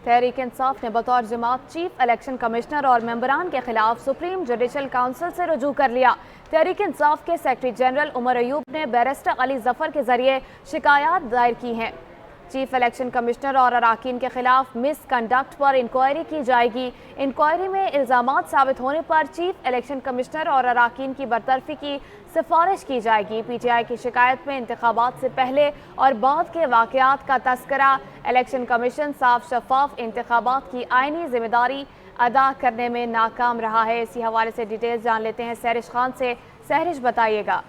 تحریک انصاف نے بطور جماعت چیف الیکشن کمشنر اور ممبران کے خلاف سپریم جوڈیشل کونسل سے رجوع کر لیا۔ تحریک انصاف کے سیکرٹری جنرل عمر ایوب نے بیرسٹر علی ظفر کے ذریعے شکایات دائر کی ہیں۔ چیف الیکشن کمشنر اور اراکین کے خلاف مس کنڈکٹ پر انکوائری کی جائے گی۔ انکوائری میں الزامات ثابت ہونے پر چیف الیکشن کمشنر اور اراکین کی برطرفی کی سفارش کی جائے گی۔ پی ٹی آئی کی شکایت میں انتخابات سے پہلے اور بعد کے واقعات کا تذکرہ، الیکشن کمیشن صاف شفاف انتخابات کی آئینی ذمہ داری ادا کرنے میں ناکام رہا ہے۔ اسی حوالے سے ڈیٹیلز جان لیتے ہیں سہرش خان سے۔ سہرش بتائیے گا۔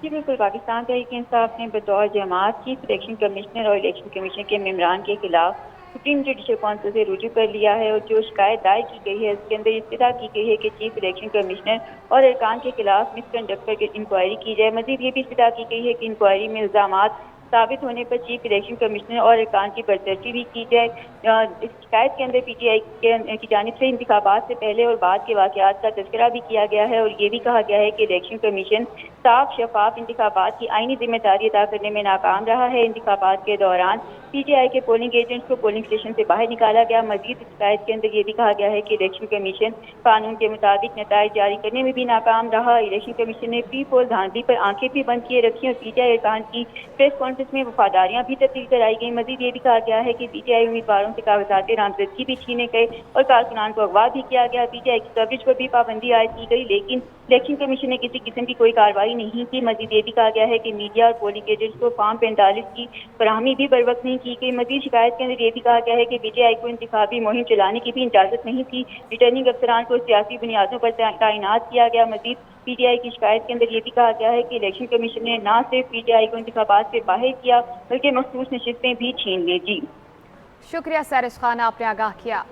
جی بالکل، پاکستان تحریک انصاف نے بطور جماعت چیف الیکشن کمشنر اور الیکشن کمیشن کے ممبران کے خلاف سپریم جوڈیشل کونسل سے رجوع کر لیا ہے، اور جو شکایت دائر کی گئی ہے اس کے اندر استدعا کی گئی ہے کہ چیف الیکشن کمشنر اور ارکان کے خلاف مس کنڈکٹ پر انکوائری کی جائے۔ مزید یہ بھی استدعا کی گئی ہے کہ انکوائری میں الزامات ثابت ہونے پر چیف الیکشن کمشنر اور ارکان کی برطرفی بھی کی جائے۔ اس شکایت کے اندر پی ٹی آئی کی جانب سے انتخابات سے پہلے اور بعد کے واقعات کا تذکرہ بھی کیا گیا ہے، اور یہ بھی کہا گیا ہے کہ الیکشن کمیشن صاف شفاف انتخابات کی آئینی ذمہ داری ادا کرنے میں ناکام رہا ہے۔ انتخابات کے دوران پی ٹی آئی کے پولنگ ایجنٹس کو پولنگ اسٹیشن سے باہر نکالا گیا۔ مزید شکایت کے اندر یہ بھی کہا گیا ہے کہ الیکشن کمیشن قانون کے مطابق نتائج جاری کرنے میں بھی ناکام رہا۔ الیکشن کمیشن نے پری پول دھاندلی پر آنکھیں بھی بند کیے رکھی، اور پی ٹی آئی ارکان کی پریس کانفرنس میں وفاداریاں بھی تبدیل کرائی گئی۔ مزید یہ بھی کہا گیا ہے کہ پی ٹی آئی امیدواروں سے کاغذات نامزدگی بھی چھینے گئے اور کارکنان کو اغوا بھی کیا گیا۔ پی ٹی آئی کی کوریج پر بھی پابندی عائد کی گئی، لیکن الیکشن کمیشن نے کسی قسم کی کوئی کارروائی نہیں کی۔ مزید یہ بھی کہا گیا ہے کہ میڈیا اور پولنگ ایجنٹس کو فارم 45 کی فراہمی بھی بروقت نہیں کی گئی۔ مزید شکایت کے اندر یہ بھی کہا گیا ہے کہ پی ٹی آئی کو انتخابی مہم چلانے کی بھی اجازت نہیں تھی۔ ریٹرننگ افسران کو سیاسی بنیادوں پر تعینات کیا گیا۔ مزید پی ٹی آئی کی شکایت کے اندر یہ بھی کہا گیا ہے کہ الیکشن کمیشن نے نہ صرف پی ٹی آئی کو انتخابات سے باہر کیا بلکہ مخصوص نشستیں بھی چھین لی۔ جی شکریہ سہرش خان، آپ نے آگاہ کیا۔